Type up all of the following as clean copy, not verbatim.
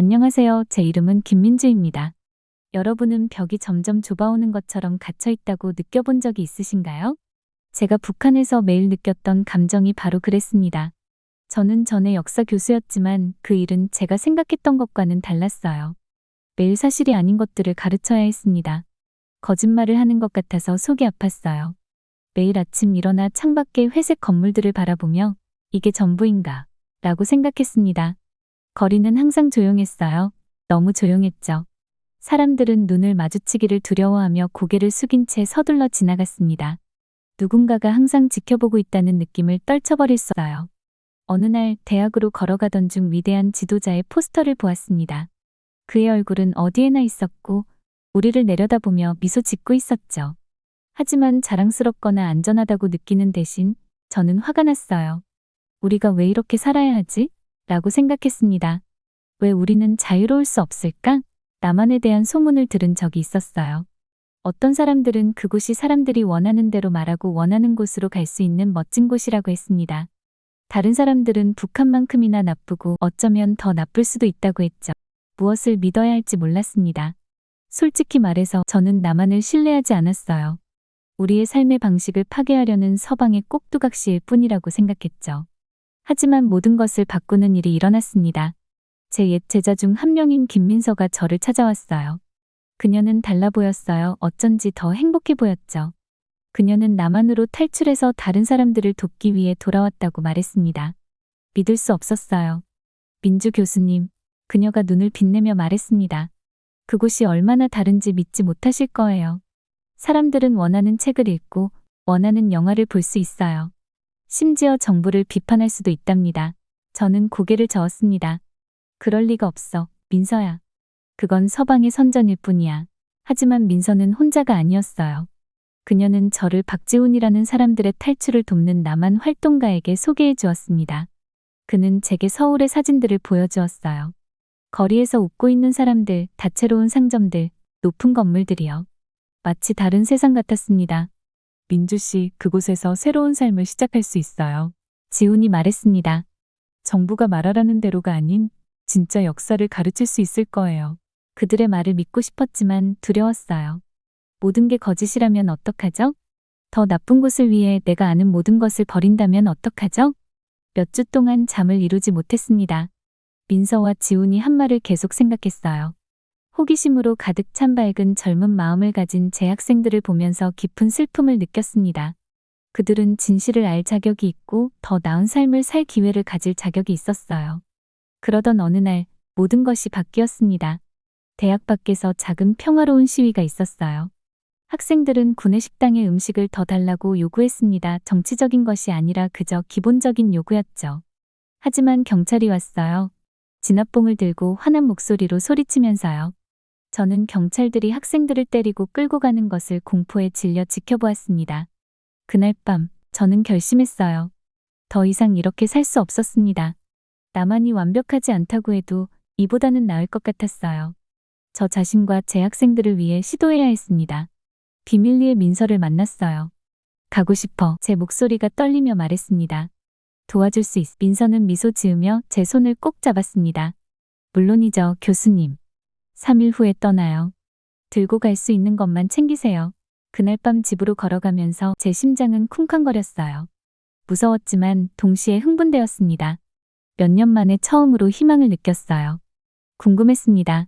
안녕하세요. 제 이름은 김민주입니다. 여러분은 벽이 점점 좁아오는 것처럼 갇혀 있다고 느껴본 적이 있으신가요? 제가 북한에서 매일 느꼈던 감정이 바로 그랬습니다. 저는 전에 역사 교수였지만 그 일은 제가 생각했던 것과는 달랐어요. 매일 사실이 아닌 것들을 가르쳐야 했습니다. 거짓말을 하는 것 같아서 속이 아팠어요. 매일 아침 일어나 창밖의 회색 건물들을 바라보며 이게 전부인가? 라고 생각했습니다. 거리는 항상 조용했어요. 너무 조용했죠. 사람들은 눈을 마주치기를 두려워하며 고개를 숙인 채 서둘러 지나갔습니다. 누군가가 항상 지켜보고 있다는 느낌을 떨쳐버릴 수 없어요. 어느 날 대학으로 걸어가던 중 위대한 지도자의 포스터를 보았습니다. 그의 얼굴은 어디에나 있었고 우리를 내려다보며 미소 짓고 있었죠. 하지만 자랑스럽거나 안전하다고 느끼는 대신 저는 화가 났어요. 우리가 왜 이렇게 살아야 하지? 라고 생각했습니다. 왜 우리는 자유로울 수 없을까? 남한에 대한 소문을 들은 적이 있었어요. 어떤 사람들은 그곳이 사람들이 원하는 대로 말하고 원하는 곳으로 갈 수 있는 멋진 곳이라고 했습니다. 다른 사람들은 북한만큼이나 나쁘고 어쩌면 더 나쁠 수도 있다고 했죠. 무엇을 믿어야 할지 몰랐습니다. 솔직히 말해서 저는 남한을 신뢰하지 않았어요. 우리의 삶의 방식을 파괴하려는 서방의 꼭두각시일 뿐이라고 생각했죠. 하지만 모든 것을 바꾸는 일이 일어났습니다. 제 옛 제자 중 한 명인 김민서가 저를 찾아왔어요. 그녀는 달라 보였어요. 어쩐지 더 행복해 보였죠. 그녀는 남한으로 탈출해서 다른 사람들을 돕기 위해 돌아왔다고 말했습니다. 믿을 수 없었어요. 민주 교수님, 그녀가 눈을 빛내며 말했습니다. 그곳이 얼마나 다른지 믿지 못하실 거예요. 사람들은 원하는 책을 읽고 원하는 영화를 볼 수 있어요. 심지어 정부를 비판할 수도 있답니다. 저는 고개를 저었습니다. 그럴 리가 없어, 민서야. 그건 서방의 선전일 뿐이야. 하지만 민서는 혼자가 아니었어요. 그녀는 저를 박지훈이라는 사람들의 탈출을 돕는 남한 활동가에게 소개해 주었습니다. 그는 제게 서울의 사진들을 보여주었어요. 거리에서 웃고 있는 사람들, 다채로운 상점들, 높은 건물들이요. 마치 다른 세상 같았습니다. 민주 씨, 그곳에서 새로운 삶을 시작할 수 있어요. 지훈이 말했습니다. 정부가 말하라는 대로가 아닌 진짜 역사를 가르칠 수 있을 거예요. 그들의 말을 믿고 싶었지만 두려웠어요. 모든 게 거짓이라면 어떡하죠? 더 나쁜 곳을 위해 내가 아는 모든 것을 버린다면 어떡하죠? 몇 주 동안 잠을 이루지 못했습니다. 민서와 지훈이 한 말을 계속 생각했어요. 호기심으로 가득 찬 밝은 젊은 마음을 가진 제 학생들을 보면서 깊은 슬픔을 느꼈습니다. 그들은 진실을 알 자격이 있고 더 나은 삶을 살 기회를 가질 자격이 있었어요. 그러던 어느 날 모든 것이 바뀌었습니다. 대학 밖에서 작은 평화로운 시위가 있었어요. 학생들은 구내식당의 음식을 더 달라고 요구했습니다. 정치적인 것이 아니라 그저 기본적인 요구였죠. 하지만 경찰이 왔어요. 진압봉을 들고 화난 목소리로 소리치면서요. 저는 경찰들이 학생들을 때리고 끌고 가는 것을 공포에 질려 지켜보았습니다. 그날 밤 저는 결심했어요. 더 이상 이렇게 살 수 없었습니다. 나만이 완벽하지 않다고 해도 이보다는 나을 것 같았어요. 저 자신과 제 학생들을 위해 시도해야 했습니다. 비밀리에 민서를 만났어요. 가고 싶어. 제 목소리가 떨리며 말했습니다. 도와줄 수 있어. 민서는 미소 지으며 제 손을 꼭 잡았습니다. 물론이죠, 교수님. 3일 후에 떠나요. 들고 갈 수 있는 것만 챙기세요. 그날 밤 집으로 걸어가면서 제 심장은 쿵쾅거렸어요. 무서웠지만 동시에 흥분되었습니다. 몇 년 만에 처음으로 희망을 느꼈어요. 궁금했습니다.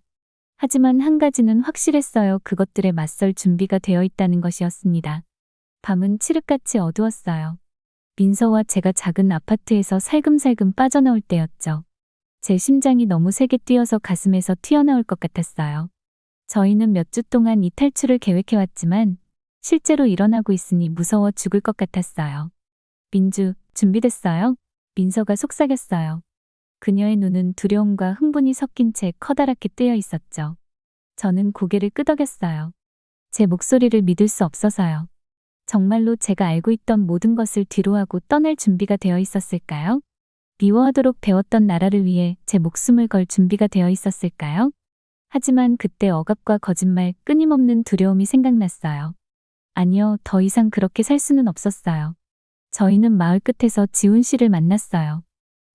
하지만 한 가지는 확실했어요. 그것들에 맞설 준비가 되어 있다는 것이었습니다. 밤은 칠흑같이 어두웠어요. 민서와 제가 작은 아파트에서 살금살금 빠져나올 때였죠. 제 심장이 너무 세게 뛰어서 가슴에서 튀어나올 것 같았어요. 저희는 몇 주 동안 이 탈출을 계획해왔지만 실제로 일어나고 있으니 무서워 죽을 것 같았어요. 민주, 준비됐어요? 민서가 속삭였어요. 그녀의 눈은 두려움과 흥분이 섞인 채 커다랗게 뜨여 있었죠. 저는 고개를 끄덕였어요. 제 목소리를 믿을 수 없어서요. 정말로 제가 알고 있던 모든 것을 뒤로하고 떠날 준비가 되어 있었을까요? 미워하도록 배웠던 나라를 위해 제 목숨을 걸 준비가 되어 있었을까요? 하지만 그때 억압과 거짓말, 끊임없는 두려움이 생각났어요. 아니요, 더 이상 그렇게 살 수는 없었어요. 저희는 마을 끝에서 지훈 씨를 만났어요.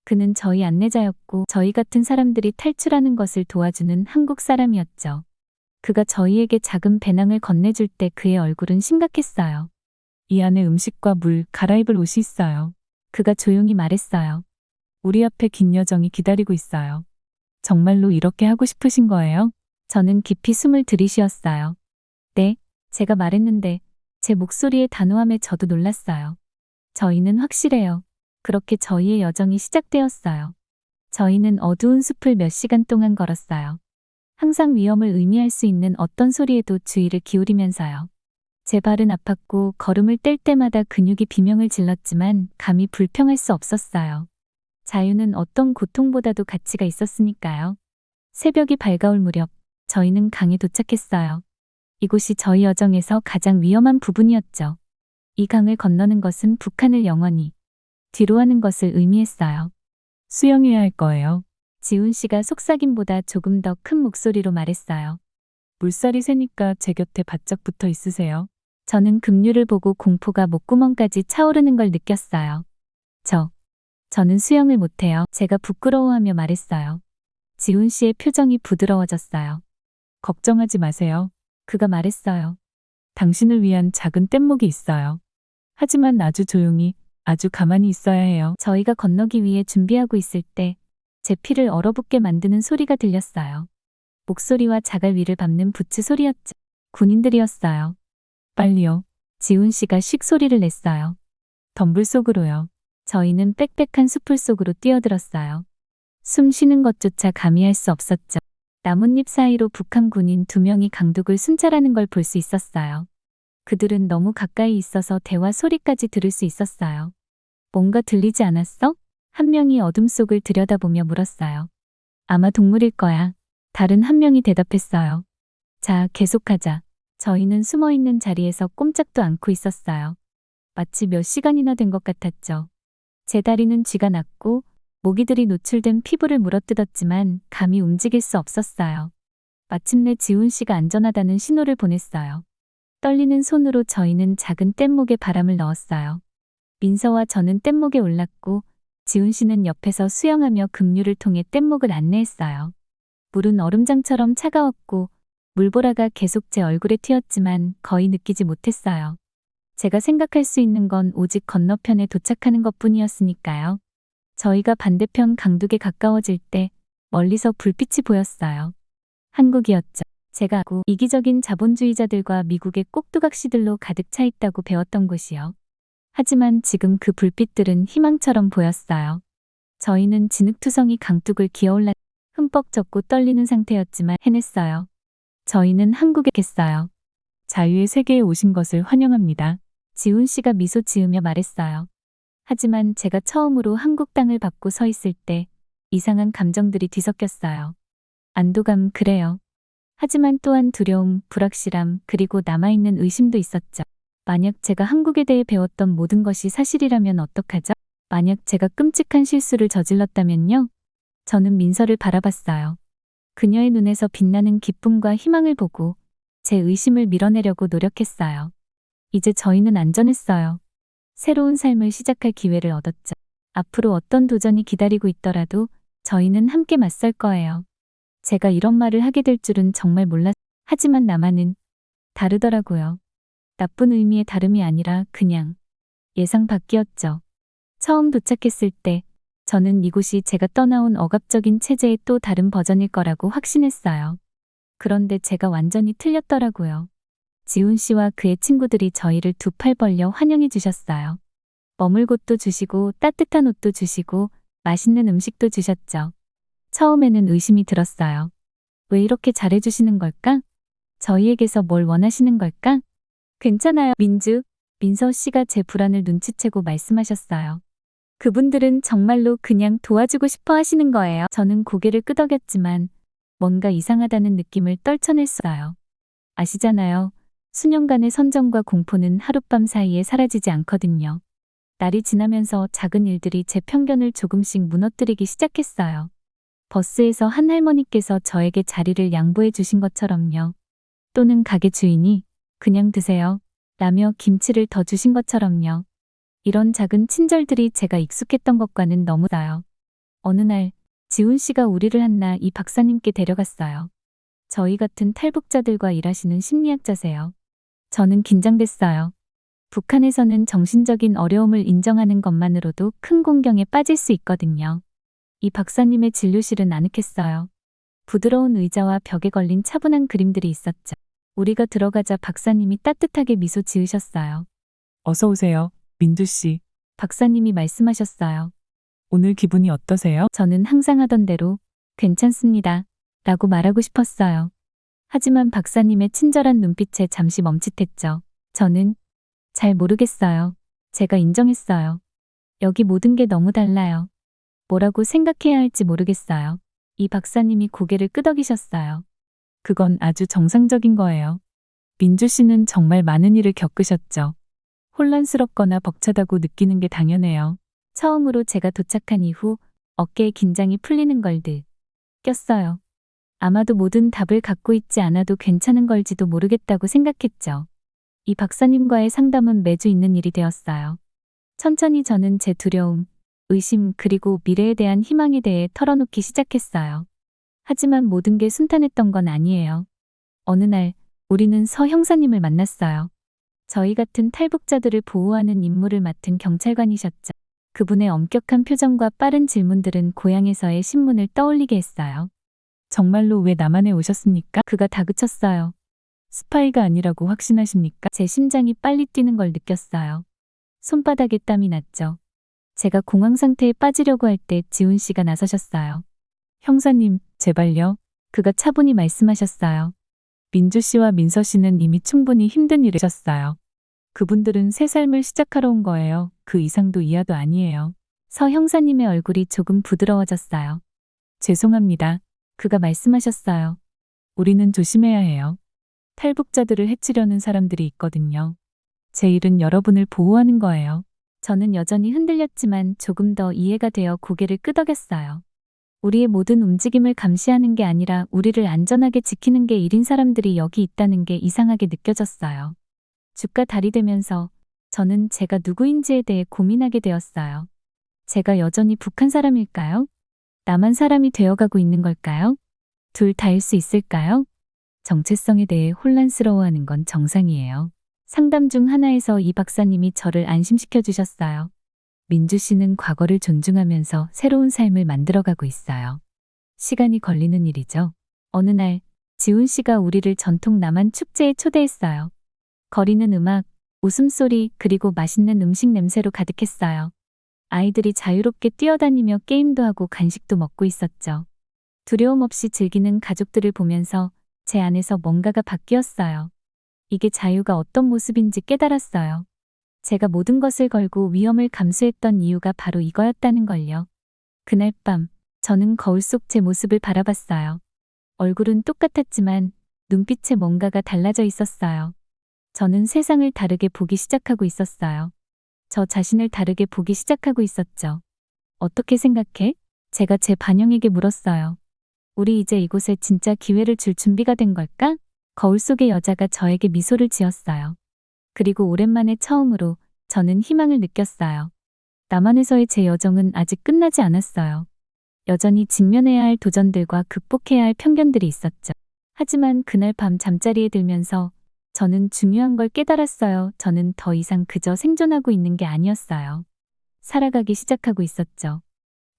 그는 저희 안내자였고 저희 같은 사람들이 탈출하는 것을 도와주는 한국 사람이었죠. 그가 저희에게 작은 배낭을 건네줄 때 그의 얼굴은 심각했어요. 이 안에 음식과 물, 갈아입을 옷이 있어요. 그가 조용히 말했어요. 우리 앞에 긴 여정이 기다리고 있어요. 정말로 이렇게 하고 싶으신 거예요? 저는 깊이 숨을 들이쉬었어요. 네, 제가 말했는데 제 목소리의 단호함에 저도 놀랐어요. 저희는 확실해요. 그렇게 저희의 여정이 시작되었어요. 저희는 어두운 숲을 몇 시간 동안 걸었어요. 항상 위험을 의미할 수 있는 어떤 소리에도 주의를 기울이면서요. 제 발은 아팠고 걸음을 뗄 때마다 근육이 비명을 질렀지만 감히 불평할 수 없었어요. 자유는 어떤 고통보다도 가치가 있었으니까요. 새벽이 밝아올 무렵 저희는 강에 도착했어요. 이곳이 저희 여정에서 가장 위험한 부분이었죠. 이 강을 건너는 것은 북한을 영원히 뒤로 하는 것을 의미했어요. 수영해야 할 거예요. 지훈 씨가 속삭임보다 조금 더 큰 목소리로 말했어요. 물살이 세니까 제 곁에 바짝 붙어 있으세요. 저는 급류를 보고 공포가 목구멍까지 차오르는 걸 느꼈어요. 저는 수영을 못해요. 제가 부끄러워하며 말했어요. 지훈 씨의 표정이 부드러워졌어요. 걱정하지 마세요. 그가 말했어요. 당신을 위한 작은 뗏목이 있어요. 하지만 아주 조용히, 아주 가만히 있어야 해요. 저희가 건너기 위해 준비하고 있을 때 제 피를 얼어붙게 만드는 소리가 들렸어요. 목소리와 자갈 위를 밟는 부츠 소리였죠. 군인들이었어요. 빨리요. 지훈 씨가 씩 소리를 냈어요. 덤불 속으로요. 저희는 빽빽한 숲을 속으로 뛰어들었어요. 숨 쉬는 것조차 감히 할 수 없었죠. 나뭇잎 사이로 북한 군인 2명이 강둑을 순찰하는 걸 볼 수 있었어요. 그들은 너무 가까이 있어서 대화 소리까지 들을 수 있었어요. 뭔가 들리지 않았어? 한 명이 어둠 속을 들여다보며 물었어요. 아마 동물일 거야. 다른 한 명이 대답했어요. 자, 계속하자. 저희는 숨어있는 자리에서 꼼짝도 않고 있었어요. 마치 몇 시간이나 된 것 같았죠. 제 다리는 쥐가 났고 모기들이 노출된 피부를 물어뜯었지만 감히 움직일 수 없었어요. 마침내 지훈 씨가 안전하다는 신호를 보냈어요. 떨리는 손으로 저희는 작은 뗏목에 바람을 넣었어요. 민서와 저는 뗏목에 올랐고 지훈 씨는 옆에서 수영하며 급류를 통해 뗏목을 안내했어요. 물은 얼음장처럼 차가웠고 물보라가 계속 제 얼굴에 튀었지만 거의 느끼지 못했어요. 제가 생각할 수 있는 건 오직 건너편에 도착하는 것뿐이었으니까요. 저희가 반대편 강둑에 가까워질 때 멀리서 불빛이 보였어요. 한국이었죠. 제가 이기적인 자본주의자들과 미국의 꼭두각시들로 가득 차 있다고 배웠던 곳이요. 하지만 지금 그 불빛들은 희망처럼 보였어요. 저희는 진흙투성이 강둑을 기어올라 흠뻑 젖고 떨리는 상태였지만 해냈어요. 저희는 한국에 겠어요. 자유의 세계에 오신 것을 환영합니다. 지훈 씨가 미소 지으며 말했어요. 하지만 제가 처음으로 한국 땅을 밟고 서 있을 때 이상한 감정들이 뒤섞였어요. 안도감, 그래요. 하지만 또한 두려움, 불확실함, 그리고 남아있는 의심도 있었죠. 만약 제가 한국에 대해 배웠던 모든 것이 사실이라면 어떡하죠? 만약 제가 끔찍한 실수를 저질렀다면요? 저는 민서를 바라봤어요. 그녀의 눈에서 빛나는 기쁨과 희망을 보고 제 의심을 밀어내려고 노력했어요. 이제 저희는 안전했어요. 새로운 삶을 시작할 기회를 얻었죠. 앞으로 어떤 도전이 기다리고 있더라도 저희는 함께 맞설 거예요. 제가 이런 말을 하게 될 줄은 정말 몰랐어요. 하지만 나만은 다르더라고요. 나쁜 의미의 다름이 아니라 그냥 예상 밖이었죠. 처음 도착했을 때 저는 이곳이 제가 떠나온 억압적인 체제의 또 다른 버전일 거라고 확신했어요. 그런데 제가 완전히 틀렸더라고요. 지훈 씨와 그의 친구들이 저희를 두 팔 벌려 환영해 주셨어요. 머물 곳도 주시고 따뜻한 옷도 주시고 맛있는 음식도 주셨죠. 처음에는 의심이 들었어요. 왜 이렇게 잘해주시는 걸까? 저희에게서 뭘 원하시는 걸까? 괜찮아요, 민서 씨가 제 불안을 눈치채고 말씀하셨어요. 그분들은 정말로 그냥 도와주고 싶어 하시는 거예요. 저는 고개를 끄덕였지만 뭔가 이상하다는 느낌을 떨쳐냈어요. 아시잖아요. 수년간의 선정과 공포는 하룻밤 사이에 사라지지 않거든요. 날이 지나면서 작은 일들이 제 편견을 조금씩 무너뜨리기 시작했어요. 버스에서 한 할머니께서 저에게 자리를 양보해 주신 것처럼요. 또는 가게 주인이 그냥 드세요 라며 김치를 더 주신 것처럼요. 이런 작은 친절들이 제가 익숙했던 것과는 너무 달라요. 어느 날 지훈 씨가 우리를 한나 이 박사님께 데려갔어요. 저희 같은 탈북자들과 일하시는 심리학자세요. 저는 긴장됐어요. 북한에서는 정신적인 어려움을 인정하는 것만으로도 큰 공경에 빠질 수 있거든요. 이 박사님의 진료실은 아늑했어요. 부드러운 의자와 벽에 걸린 차분한 그림들이 있었죠. 우리가 들어가자 박사님이 따뜻하게 미소 지으셨어요. 어서 오세요, 민주 씨. 박사님이 말씀하셨어요. 오늘 기분이 어떠세요? 저는 항상 하던 대로 괜찮습니다. 라고 말하고 싶었어요. 하지만 박사님의 친절한 눈빛에 잠시 멈칫했죠. 저는 잘 모르겠어요. 제가 인정했어요. 여기 모든 게 너무 달라요. 뭐라고 생각해야 할지 모르겠어요. 이 박사님이 고개를 끄덕이셨어요. 그건 아주 정상적인 거예요. 민주 씨는 정말 많은 일을 겪으셨죠. 혼란스럽거나 벅차다고 느끼는 게 당연해요. 처음으로 제가 도착한 이후 어깨에 긴장이 풀리는 걸 느꼈어요. 아마도 모든 답을 갖고 있지 않아도 괜찮은 걸지도 모르겠다고 생각했죠. 이 박사님과의 상담은 매주 있는 일이 되었어요. 천천히 저는 제 두려움, 의심 그리고 미래에 대한 희망에 대해 털어놓기 시작했어요. 하지만 모든 게 순탄했던 건 아니에요. 어느 날 우리는 서 형사님을 만났어요. 저희 같은 탈북자들을 보호하는 임무를 맡은 경찰관이셨죠. 그분의 엄격한 표정과 빠른 질문들은 고향에서의 신문을 떠올리게 했어요. 정말로 왜 남한에 오셨습니까? 그가 다그쳤어요. 스파이가 아니라고 확신하십니까? 제 심장이 빨리 뛰는 걸 느꼈어요. 손바닥에 땀이 났죠. 제가 공황 상태에 빠지려고 할 때 지훈 씨가 나서셨어요. 형사님, 제발요. 그가 차분히 말씀하셨어요. 민주 씨와 민서 씨는 이미 충분히 힘든 일을 하셨어요. 그분들은 새 삶을 시작하러 온 거예요. 그 이상도 이하도 아니에요. 서 형사님의 얼굴이 조금 부드러워졌어요. 죄송합니다. 그가 말씀하셨어요. 우리는 조심해야 해요. 탈북자들을 해치려는 사람들이 있거든요. 제 일은 여러분을 보호하는 거예요. 저는 여전히 흔들렸지만 조금 더 이해가 되어 고개를 끄덕였어요. 우리의 모든 움직임을 감시하는 게 아니라 우리를 안전하게 지키는 게 일인 사람들이 여기 있다는 게 이상하게 느껴졌어요. 죽과 달이 되면서 저는 제가 누구인지에 대해 고민하게 되었어요. 제가 여전히 북한 사람일까요? 남한 사람이 되어가고 있는 걸까요? 둘 다일 수 있을까요? 정체성에 대해 혼란스러워하는 건 정상이에요. 상담 중 하나에서 이 박사님이 저를 안심시켜 주셨어요. 민주 씨는 과거를 존중하면서 새로운 삶을 만들어가고 있어요. 시간이 걸리는 일이죠. 어느 날 지훈 씨가 우리를 전통 남한 축제에 초대했어요. 거리는 음악, 웃음소리 그리고 맛있는 음식 냄새로 가득했어요. 아이들이 자유롭게 뛰어다니며 게임도 하고 간식도 먹고 있었죠. 두려움 없이 즐기는 가족들을 보면서 제 안에서 뭔가가 바뀌었어요. 이게 자유가 어떤 모습인지 깨달았어요. 제가 모든 것을 걸고 위험을 감수했던 이유가 바로 이거였다는 걸요. 그날 밤 저는 거울 속 제 모습을 바라봤어요. 얼굴은 똑같았지만 눈빛에 뭔가가 달라져 있었어요. 저는 세상을 다르게 보기 시작하고 있었어요. 저 자신을 다르게 보기 시작하고 있었죠. 어떻게 생각해? 제가 제 반영에게 물었어요. 우리 이제 이곳에 진짜 기회를 줄 준비가 된 걸까? 거울 속의 여자가 저에게 미소를 지었어요. 그리고 오랜만에 처음으로 저는 희망을 느꼈어요. 남한에서의 제 여정은 아직 끝나지 않았어요. 여전히 직면해야 할 도전들과 극복해야 할 편견들이 있었죠. 하지만 그날 밤 잠자리에 들면서 저는 중요한 걸 깨달았어요. 저는 더 이상 그저 생존하고 있는 게 아니었어요. 살아가기 시작하고 있었죠.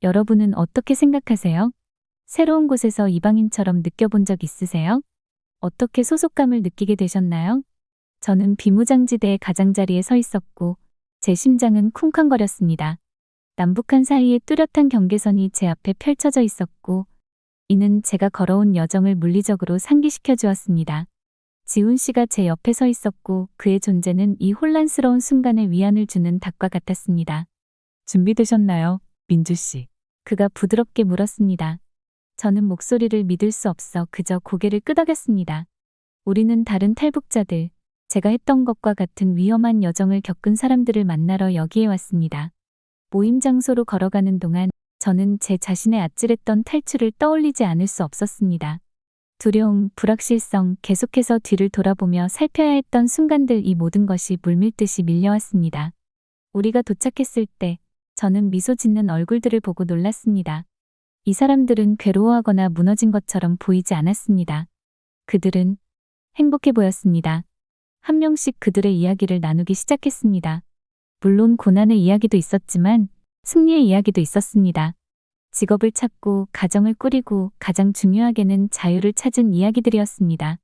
여러분은 어떻게 생각하세요? 새로운 곳에서 이방인처럼 느껴본 적 있으세요? 어떻게 소속감을 느끼게 되셨나요? 저는 비무장지대의 가장자리에 서 있었고 제 심장은 쿵쾅거렸습니다. 남북한 사이의 뚜렷한 경계선이 제 앞에 펼쳐져 있었고 이는 제가 걸어온 여정을 물리적으로 상기시켜 주었습니다. 지훈 씨가 제 옆에 서 있었고 그의 존재는 이 혼란스러운 순간에 위안을 주는 닭과 같았습니다. 준비되셨나요, 민주 씨? 그가 부드럽게 물었습니다. 저는 목소리를 믿을 수 없어 그저 고개를 끄덕였습니다. 우리는 다른 탈북자들, 제가 했던 것과 같은 위험한 여정을 겪은 사람들을 만나러 여기에 왔습니다. 모임 장소로 걸어가는 동안 저는 제 자신의 아찔했던 탈출을 떠올리지 않을 수 없었습니다. 두려움, 불확실성, 계속해서 뒤를 돌아보며 살펴야 했던 순간들 이 모든 것이 물밀듯이 밀려왔습니다. 우리가 도착했을 때 저는 미소 짓는 얼굴들을 보고 놀랐습니다. 이 사람들은 괴로워하거나 무너진 것처럼 보이지 않았습니다. 그들은 행복해 보였습니다. 한 명씩 그들의 이야기를 나누기 시작했습니다. 물론 고난의 이야기도 있었지만 승리의 이야기도 있었습니다. 직업을 찾고 가정을 꾸리고 가장 중요하게는 자유를 찾은 이야기들이었습니다.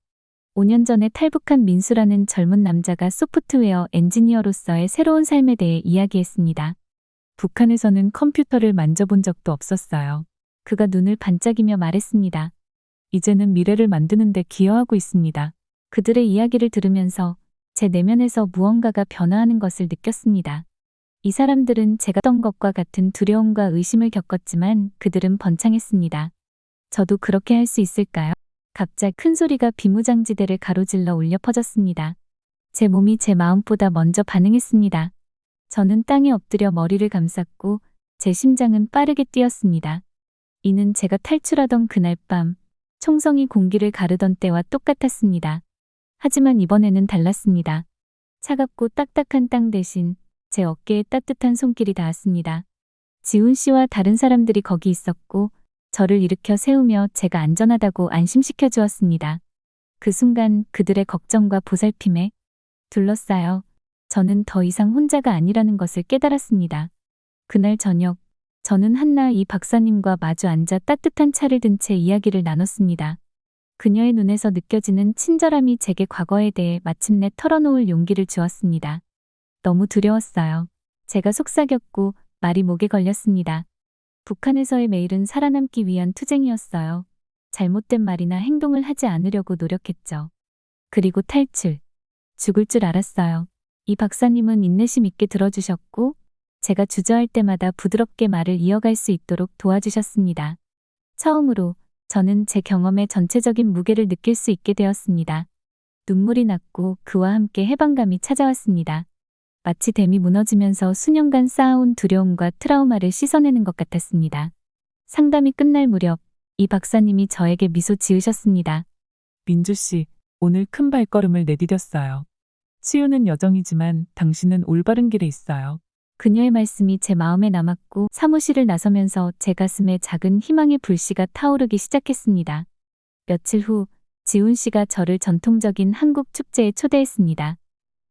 5년 전에 탈북한 민수라는 젊은 남자가 소프트웨어 엔지니어로서의 새로운 삶에 대해 이야기했습니다. 북한에서는 컴퓨터를 만져본 적도 없었어요. 그가 눈을 반짝이며 말했습니다. 이제는 미래를 만드는데 기여하고 있습니다. 그들의 이야기를 들으면서 제 내면에서 무언가가 변화하는 것을 느꼈습니다. 이 사람들은 제가 했던 것과 같은 두려움과 의심을 겪었지만 그들은 번창했습니다. 저도 그렇게 할 수 있을까요? 갑자기 큰 소리가 비무장지대를 가로질러 울려 퍼졌습니다. 제 몸이 제 마음보다 먼저 반응했습니다. 저는 땅에 엎드려 머리를 감쌌고 제 심장은 빠르게 뛰었습니다. 이는 제가 탈출하던 그날 밤 총성이 공기를 가르던 때와 똑같았습니다. 하지만 이번에는 달랐습니다. 차갑고 딱딱한 땅 대신 제 어깨에 따뜻한 손길이 닿았습니다. 지훈 씨와 다른 사람들이 거기 있었고 저를 일으켜 세우며 제가 안전하다고 안심시켜 주었습니다. 그 순간 그들의 걱정과 보살핌에 둘러싸여 저는 더 이상 혼자가 아니라는 것을 깨달았습니다. 그날 저녁 저는 한나 이 박사님과 마주 앉아 따뜻한 차를 든 채 이야기를 나눴습니다. 그녀의 눈에서 느껴지는 친절함이 제게 과거에 대해 마침내 털어놓을 용기를 주었습니다. 너무 두려웠어요. 제가 속삭였고 말이 목에 걸렸습니다. 북한에서의 매일은 살아남기 위한 투쟁이었어요. 잘못된 말이나 행동을 하지 않으려고 노력했죠. 그리고 탈출. 죽을 줄 알았어요. 이 박사님은 인내심 있게 들어주셨고 제가 주저할 때마다 부드럽게 말을 이어갈 수 있도록 도와주셨습니다. 처음으로 저는 제 경험의 전체적인 무게를 느낄 수 있게 되었습니다. 눈물이 났고 그와 함께 해방감이 찾아왔습니다. 마치 댐이 무너지면서 수년간 쌓아온 두려움과 트라우마를 씻어내는 것 같았습니다. 상담이 끝날 무렵 이 박사님이 저에게 미소 지으셨습니다. 민주 씨, 오늘 큰 발걸음을 내디뎠어요. 치유는 여정이지만 당신은 올바른 길에 있어요. 그녀의 말씀이 제 마음에 남았고 사무실을 나서면서 제 가슴에 작은 희망의 불씨가 타오르기 시작했습니다. 며칠 후 지훈 씨가 저를 전통적인 한국 축제에 초대했습니다.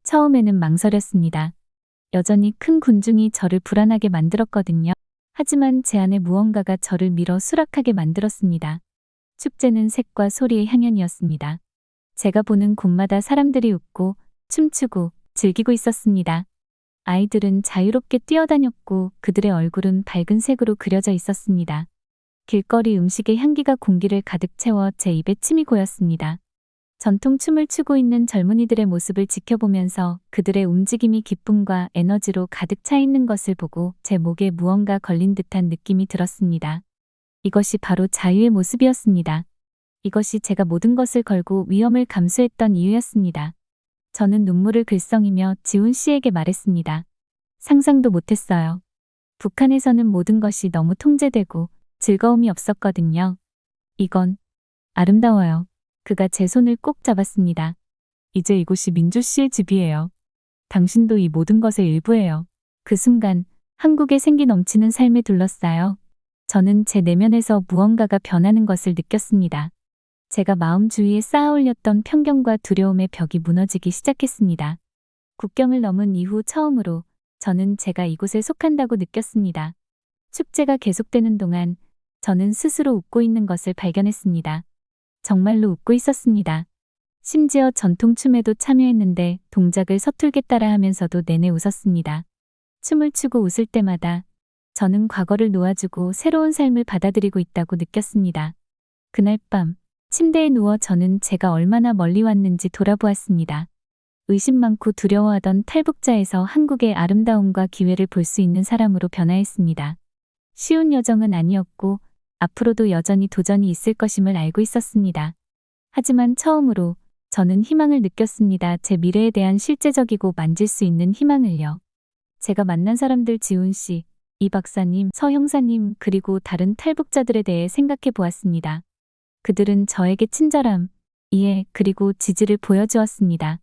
처음에는 망설였습니다. 여전히 큰 군중이 저를 불안하게 만들었거든요. 하지만 제 안에 무언가가 저를 밀어 수락하게 만들었습니다. 축제는 색과 소리의 향연이었습니다. 제가 보는 곳마다 사람들이 웃고 춤추고 즐기고 있었습니다. 아이들은 자유롭게 뛰어다녔고 그들의 얼굴은 밝은 색으로 그려져 있었습니다. 길거리 음식의 향기가 공기를 가득 채워 제 입에 침이 고였습니다. 전통 춤을 추고 있는 젊은이들의 모습을 지켜보면서 그들의 움직임이 기쁨과 에너지로 가득 차 있는 것을 보고 제 목에 무언가 걸린 듯한 느낌이 들었습니다. 이것이 바로 자유의 모습이었습니다. 이것이 제가 모든 것을 걸고 위험을 감수했던 이유였습니다. 저는 눈물을 글썽이며 지훈 씨에게 말했습니다. 상상도 못했어요. 북한에서는 모든 것이 너무 통제되고 즐거움이 없었거든요. 이건 아름다워요. 그가 제 손을 꼭 잡았습니다. 이제 이곳이 민주 씨의 집이에요. 당신도 이 모든 것의 일부예요. 그 순간 한국의 생기 넘치는 삶에 둘러싸여 저는 제 내면에서 무언가가 변하는 것을 느꼈습니다. 제가 마음 주위에 쌓아 올렸던 편견과 두려움의 벽이 무너지기 시작했습니다. 국경을 넘은 이후 처음으로 저는 제가 이곳에 속한다고 느꼈습니다. 축제가 계속되는 동안 저는 스스로 웃고 있는 것을 발견했습니다. 정말로 웃고 있었습니다. 심지어 전통춤에도 참여했는데 동작을 서툴게 따라하면서도 내내 웃었습니다. 춤을 추고 웃을 때마다 저는 과거를 놓아주고 새로운 삶을 받아들이고 있다고 느꼈습니다. 그날 밤 침대에 누워 저는 제가 얼마나 멀리 왔는지 돌아보았습니다. 의심 많고 두려워하던 탈북자에서 한국의 아름다움과 기회를 볼 수 있는 사람으로 변화했습니다. 쉬운 여정은 아니었고 앞으로도 여전히 도전이 있을 것임을 알고 있었습니다. 하지만 처음으로 저는 희망을 느꼈습니다. 제 미래에 대한 실제적이고 만질 수 있는 희망을요. 제가 만난 사람들 지훈 씨, 이 박사님, 서 형사님 그리고 다른 탈북자들에 대해 생각해 보았습니다. 그들은 저에게 친절함, 이해 그리고 지지를 보여주었습니다.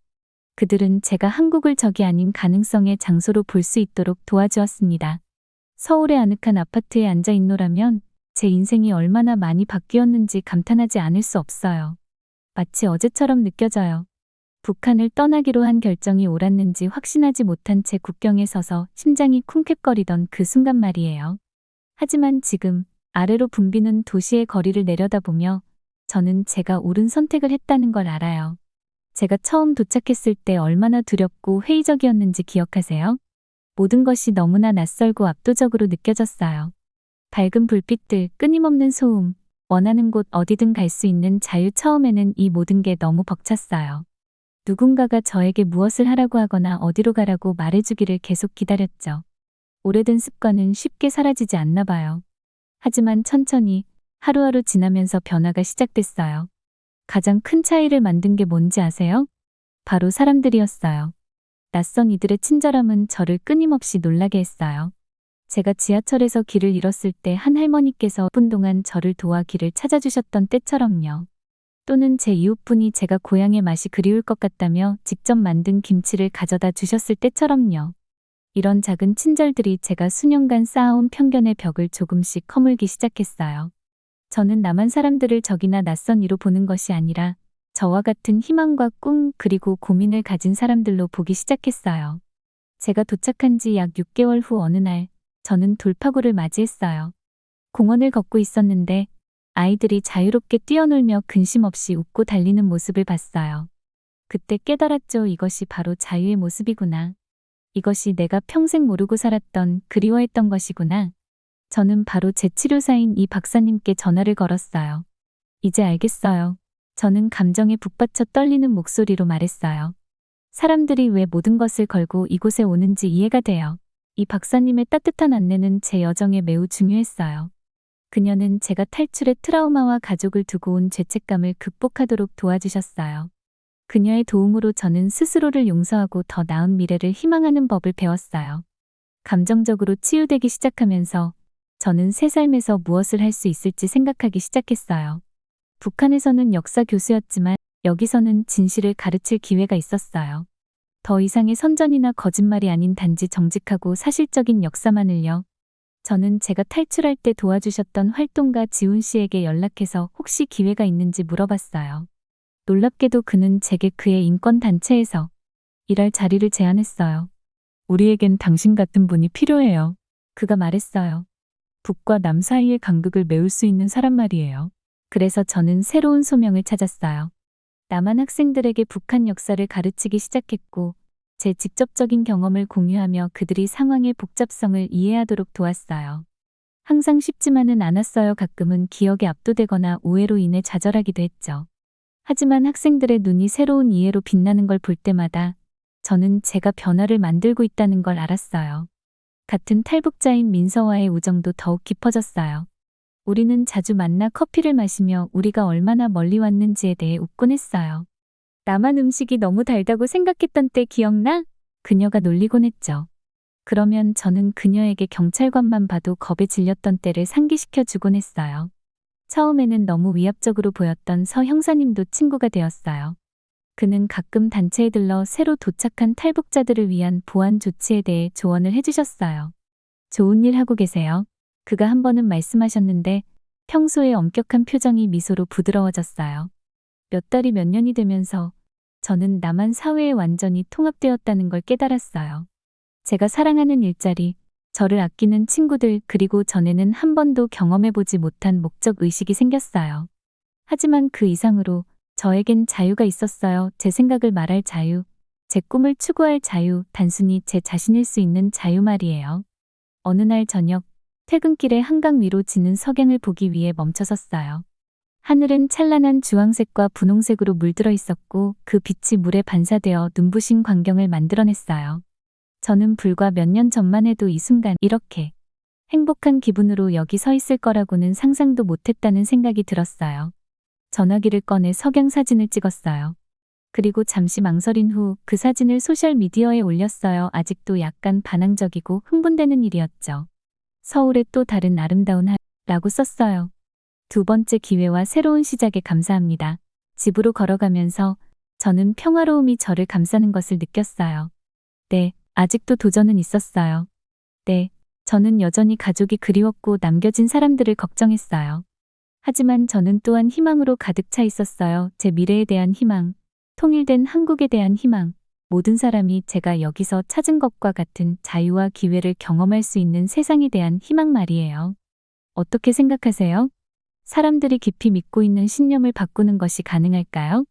그들은 제가 한국을 적이 아닌 가능성의 장소로 볼 수 있도록 도와주었습니다. 서울의 아늑한 아파트에 앉아 있노라면 제 인생이 얼마나 많이 바뀌었는지 감탄하지 않을 수 없어요. 마치 어제처럼 느껴져요. 북한을 떠나기로 한 결정이 옳았는지 확신하지 못한 채 국경에 서서 심장이 쿵쾅거리던 그 순간 말이에요. 하지만 지금 아래로 붐비는 도시의 거리를 내려다보며 저는 제가 옳은 선택을 했다는 걸 알아요. 제가 처음 도착했을 때 얼마나 두렵고 회의적이었는지 기억하세요? 모든 것이 너무나 낯설고 압도적으로 느껴졌어요. 밝은 불빛들, 끊임없는 소음, 원하는 곳 어디든 갈 수 있는 자유. 처음에는 이 모든 게 너무 벅찼어요. 누군가가 저에게 무엇을 하라고 하거나 어디로 가라고 말해주기를 계속 기다렸죠. 오래된 습관은 쉽게 사라지지 않나 봐요. 하지만 천천히 하루하루 지나면서 변화가 시작됐어요. 가장 큰 차이를 만든 게 뭔지 아세요? 바로 사람들이었어요. 낯선 이들의 친절함은 저를 끊임없이 놀라게 했어요. 제가 지하철에서 길을 잃었을 때 한 할머니께서 10분 동안 저를 도와 길을 찾아주셨던 때처럼요. 또는 제 이웃분이 제가 고향의 맛이 그리울 것 같다며 직접 만든 김치를 가져다 주셨을 때처럼요. 이런 작은 친절들이 제가 수년간 쌓아온 편견의 벽을 조금씩 허물기 시작했어요. 저는 남한 사람들을 적이나 낯선 이로 보는 것이 아니라 저와 같은 희망과 꿈 그리고 고민을 가진 사람들로 보기 시작했어요. 제가 도착한 지 약 6개월 후 어느 날 저는 돌파구를 맞이했어요. 공원을 걷고 있었는데 아이들이 자유롭게 뛰어놀며 근심 없이 웃고 달리는 모습을 봤어요. 그때 깨달았죠. 이것이 바로 자유의 모습이구나. 이것이 내가 평생 모르고 살았던 그리워했던 것이구나. 저는 바로 제 치료사인 이 박사님께 전화를 걸었어요. 이제 알겠어요. 저는 감정에 북받쳐 떨리는 목소리로 말했어요. 사람들이 왜 모든 것을 걸고 이곳에 오는지 이해가 돼요. 이 박사님의 따뜻한 안내는 제 여정에 매우 중요했어요. 그녀는 제가 탈출의 트라우마와 가족을 두고 온 죄책감을 극복하도록 도와주셨어요. 그녀의 도움으로 저는 스스로를 용서하고 더 나은 미래를 희망하는 법을 배웠어요. 감정적으로 치유되기 시작하면서 저는 새 삶에서 무엇을 할 수 있을지 생각하기 시작했어요. 북한에서는 역사 교수였지만 여기서는 진실을 가르칠 기회가 있었어요. 더 이상의 선전이나 거짓말이 아닌 단지 정직하고 사실적인 역사만을요. 저는 제가 탈출할 때 도와주셨던 활동가 지훈 씨에게 연락해서 혹시 기회가 있는지 물어봤어요. 놀랍게도 그는 제게 그의 인권단체에서 일할 자리를 제안했어요. 우리에겐 당신 같은 분이 필요해요. 그가 말했어요. 북과 남 사이의 간극을 메울 수 있는 사람 말이에요. 그래서 저는 새로운 소명을 찾았어요. 남한 학생들에게 북한 역사를 가르치기 시작했고 제 직접적인 경험을 공유하며 그들이 상황의 복잡성을 이해하도록 도왔어요. 항상 쉽지만은 않았어요. 가끔은 기억에 압도되거나 오해로 인해 좌절하기도 했죠. 하지만 학생들의 눈이 새로운 이해로 빛나는 걸 볼 때마다 저는 제가 변화를 만들고 있다는 걸 알았어요. 같은 탈북자인 민서와의 우정도 더욱 깊어졌어요. 우리는 자주 만나 커피를 마시며 우리가 얼마나 멀리 왔는지에 대해 웃곤 했어요. 남한 음식이 너무 달다고 생각했던 때 기억나? 그녀가 놀리곤 했죠. 그러면 저는 그녀에게 경찰관만 봐도 겁에 질렸던 때를 상기시켜 주곤 했어요. 처음에는 너무 위압적으로 보였던 서 형사님도 친구가 되었어요. 그는 가끔 단체에 들러 새로 도착한 탈북자들을 위한 보안 조치에 대해 조언을 해주셨어요. 좋은 일 하고 계세요. 그가 한 번은 말씀하셨는데 평소의 엄격한 표정이 미소로 부드러워졌어요. 몇 달이 몇 년이 되면서 저는 남한 사회에 완전히 통합되었다는 걸 깨달았어요. 제가 사랑하는 일자리, 저를 아끼는 친구들 그리고 전에는 한 번도 경험해보지 못한 목적의식이 생겼어요. 하지만 그 이상으로 저에겐 자유가 있었어요. 제 생각을 말할 자유, 제 꿈을 추구할 자유, 단순히 제 자신일 수 있는 자유 말이에요. 어느 날 저녁, 퇴근길에 한강 위로 지는 석양을 보기 위해 멈춰섰어요. 하늘은 찬란한 주황색과 분홍색으로 물들어 있었고 그 빛이 물에 반사되어 눈부신 광경을 만들어냈어요. 저는 불과 몇 년 전만 해도 이 순간 이렇게 행복한 기분으로 여기 서 있을 거라고는 상상도 못했다는 생각이 들었어요. 전화기를 꺼내 석양 사진을 찍었어요. 그리고 잠시 망설인 후 그 사진을 소셜미디어에 올렸어요. 아직도 약간 반항적이고 흥분되는 일이었죠. 서울의 또 다른 아름다운 하루라고 썼어요. 두 번째 기회와 새로운 시작에 감사합니다. 집으로 걸어가면서 저는 평화로움이 저를 감싸는 것을 느꼈어요. 네, 아직도 도전은 있었어요. 네, 저는 여전히 가족이 그리웠고 남겨진 사람들을 걱정했어요. 하지만 저는 또한 희망으로 가득 차 있었어요. 제 미래에 대한 희망, 통일된 한국에 대한 희망, 모든 사람이 제가 여기서 찾은 것과 같은 자유와 기회를 경험할 수 있는 세상에 대한 희망 말이에요. 어떻게 생각하세요? 사람들이 깊이 믿고 있는 신념을 바꾸는 것이 가능할까요?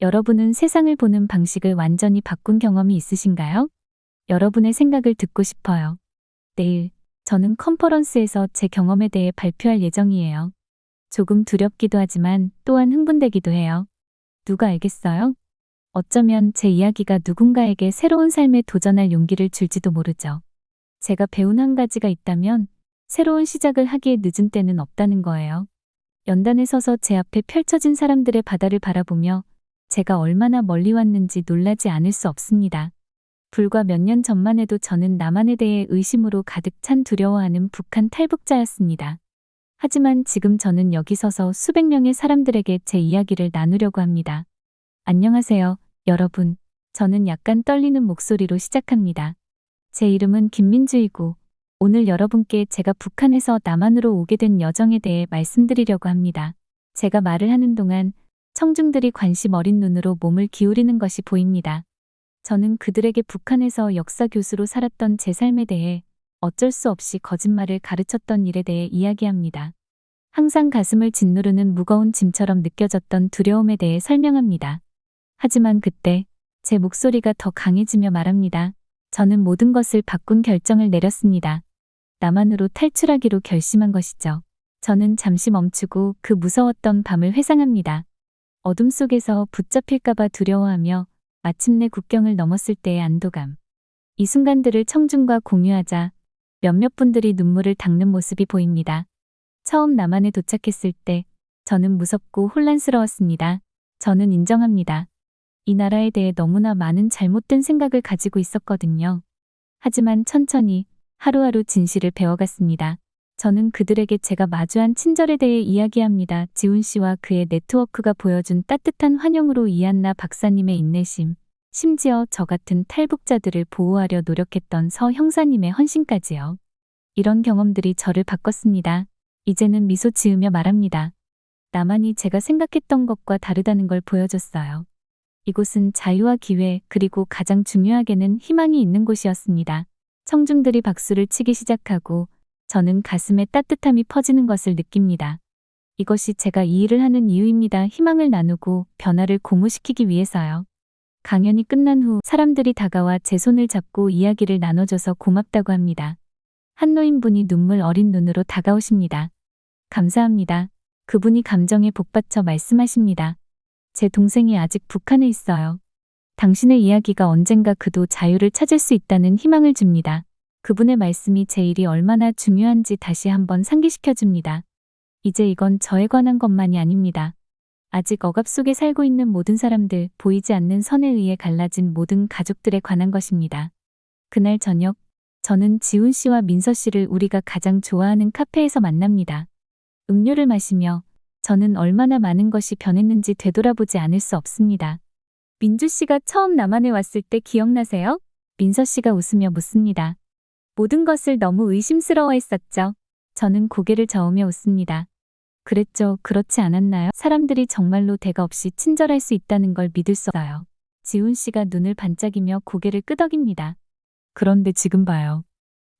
여러분은 세상을 보는 방식을 완전히 바꾼 경험이 있으신가요? 여러분의 생각을 듣고 싶어요. 내일, 저는 컨퍼런스에서 제 경험에 대해 발표할 예정이에요. 조금 두렵기도 하지만 또한 흥분되기도 해요. 누가 알겠어요? 어쩌면 제 이야기가 누군가에게 새로운 삶에 도전할 용기를 줄지도 모르죠. 제가 배운 한 가지가 있다면 새로운 시작을 하기에 늦은 때는 없다는 거예요. 연단에 서서 제 앞에 펼쳐진 사람들의 바다를 바라보며 제가 얼마나 멀리 왔는지 놀라지 않을 수 없습니다. 불과 몇 년 전만 해도 저는 남한에 대해 의심으로 가득 찬 두려워하는 북한 탈북자였습니다. 하지만 지금 저는 여기 서서 수백 명의 사람들에게 제 이야기를 나누려고 합니다. 안녕하세요, 여러분. 저는 약간 떨리는 목소리로 시작합니다. 제 이름은 김민주이고 오늘 여러분께 제가 북한에서 남한으로 오게 된 여정에 대해 말씀드리려고 합니다. 제가 말을 하는 동안 청중들이 관심 어린 눈으로 몸을 기울이는 것이 보입니다. 저는 그들에게 북한에서 역사 교수로 살았던 제 삶에 대해 어쩔 수 없이 거짓말을 가르쳤던 일에 대해 이야기합니다. 항상 가슴을 짓누르는 무거운 짐처럼 느껴졌던 두려움에 대해 설명합니다. 하지만 그때 제 목소리가 더 강해지며 말합니다. 저는 모든 것을 바꾼 결정을 내렸습니다. 남한으로 탈출하기로 결심한 것이죠. 저는 잠시 멈추고 그 무서웠던 밤을 회상합니다. 어둠 속에서 붙잡힐까봐 두려워하며 마침내 국경을 넘었을 때의 안도감. 이 순간들을 청중과 공유하자 몇몇 분들이 눈물을 닦는 모습이 보입니다. 처음 남한에 도착했을 때 저는 무섭고 혼란스러웠습니다. 저는 인정합니다. 이 나라에 대해 너무나 많은 잘못된 생각을 가지고 있었거든요. 하지만 천천히 하루하루 진실을 배워갔습니다. 저는 그들에게 제가 마주한 친절에 대해 이야기합니다. 지훈 씨와 그의 네트워크가 보여준 따뜻한 환영으로 이한나 박사님의 인내심, 심지어 저 같은 탈북자들을 보호하려 노력했던 서 형사님의 헌신까지요. 이런 경험들이 저를 바꿨습니다. 이제는 미소 지으며 말합니다. 남한이 제가 생각했던 것과 다르다는 걸 보여줬어요. 이곳은 자유와 기회 그리고 가장 중요하게는 희망이 있는 곳이었습니다. 청중들이 박수를 치기 시작하고 저는 가슴에 따뜻함이 퍼지는 것을 느낍니다. 이것이 제가 이 일을 하는 이유입니다. 희망을 나누고 변화를 고무시키기 위해서요. 강연이 끝난 후 사람들이 다가와 제 손을 잡고 이야기를 나눠줘서 고맙다고 합니다. 한 노인분이 눈물 어린 눈으로 다가오십니다. 감사합니다. 그분이 감정에 복받쳐 말씀하십니다. 제 동생이 아직 북한에 있어요. 당신의 이야기가 언젠가 그도 자유를 찾을 수 있다는 희망을 줍니다. 그분의 말씀이 제 일이 얼마나 중요한지 다시 한번 상기시켜줍니다. 이제 이건 저에 관한 것만이 아닙니다. 아직 억압 속에 살고 있는 모든 사람들, 보이지 않는 선에 의해 갈라진 모든 가족들에 관한 것입니다. 그날 저녁, 저는 지훈 씨와 민서 씨를 우리가 가장 좋아하는 카페에서 만납니다. 음료를 마시며 저는 얼마나 많은 것이 변했는지 되돌아보지 않을 수 없습니다. 민주 씨가 처음 남한에 왔을 때 기억나세요? 민서 씨가 웃으며 묻습니다. 모든 것을 너무 의심스러워했었죠. 저는 고개를 저으며 웃습니다. 그랬죠. 그렇지 않았나요? 사람들이 정말로 대가 없이 친절할 수 있다는 걸 믿을 수 없어요. 지훈 씨가 눈을 반짝이며 고개를 끄덕입니다. 그런데 지금 봐요.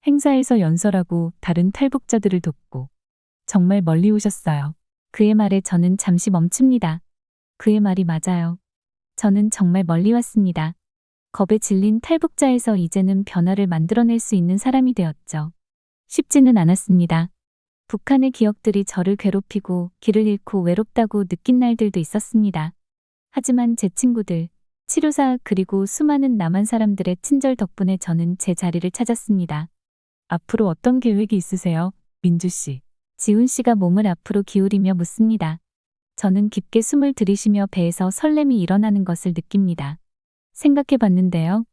행사에서 연설하고 다른 탈북자들을 돕고 정말 멀리 오셨어요. 그의 말에 저는 잠시 멈춥니다. 그의 말이 맞아요. 저는 정말 멀리 왔습니다. 겁에 질린 탈북자에서 이제는 변화를 만들어낼 수 있는 사람이 되었죠. 쉽지는 않았습니다. 북한의 기억들이 저를 괴롭히고 길을 잃고 외롭다고 느낀 날들도 있었습니다. 하지만 제 친구들, 치료사 그리고 수많은 남한 사람들의 친절 덕분에 저는 제 자리를 찾았습니다. 앞으로 어떤 계획이 있으세요, 민주 씨? 지훈 씨가 몸을 앞으로 기울이며 묻습니다. 저는 깊게 숨을 들이쉬며 배에서 설렘이 일어나는 것을 느낍니다. 생각해 봤는데요.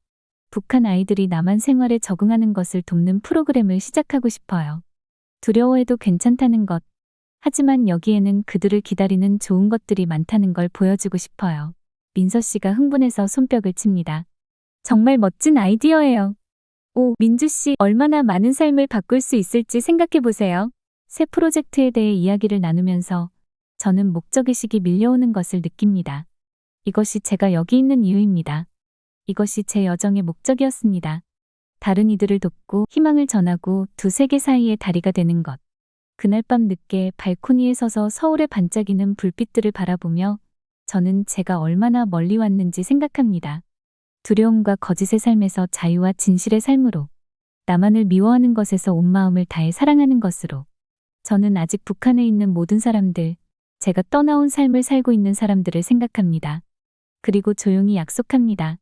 북한 아이들이 남한 생활에 적응하는 것을 돕는 프로그램을 시작하고 싶어요. 두려워해도 괜찮다는 것. 하지만 여기에는 그들을 기다리는 좋은 것들이 많다는 걸 보여주고 싶어요. 민서 씨가 흥분해서 손뼉을 칩니다. 정말 멋진 아이디어예요. 오, 민주 씨, 얼마나 많은 삶을 바꿀 수 있을지 생각해 보세요. 새 프로젝트에 대해 이야기를 나누면서 저는 목적의식이 밀려오는 것을 느낍니다. 이것이 제가 여기 있는 이유입니다. 이것이 제 여정의 목적이었습니다. 다른 이들을 돕고 희망을 전하고 두 세계 사이의 다리가 되는 것. 그날 밤 늦게 발코니에 서서 서울의 반짝이는 불빛들을 바라보며 저는 제가 얼마나 멀리 왔는지 생각합니다. 두려움과 거짓의 삶에서 자유와 진실의 삶으로, 나만을 미워하는 것에서 온 마음을 다해 사랑하는 것으로. 저는 아직 북한에 있는 모든 사람들, 제가 떠나온 삶을 살고 있는 사람들을 생각합니다. 그리고 조용히 약속합니다.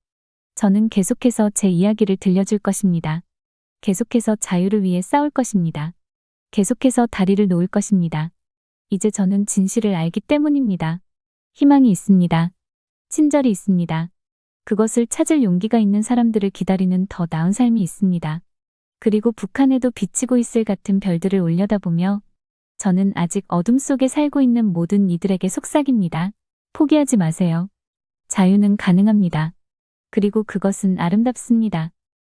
저는 계속해서 제 이야기를 들려줄 것입니다. 계속해서 자유를 위해 싸울 것입니다. 계속해서 다리를 놓을 것입니다. 이제 저는 진실을 알기 때문입니다. 희망이 있습니다. 친절이 있습니다. 그것을 찾을 용기가 있는 사람들을 기다리는 더 나은 삶이 있습니다. 그리고 북한에도 비치고 있을 같은 별들을 올려다보며 저는 아직 어둠 속에 살고 있는 모든 이들에게 속삭입니다. 포기하지 마세요. 자유는 가능합니다. 그리고 그것은 아름답습니다.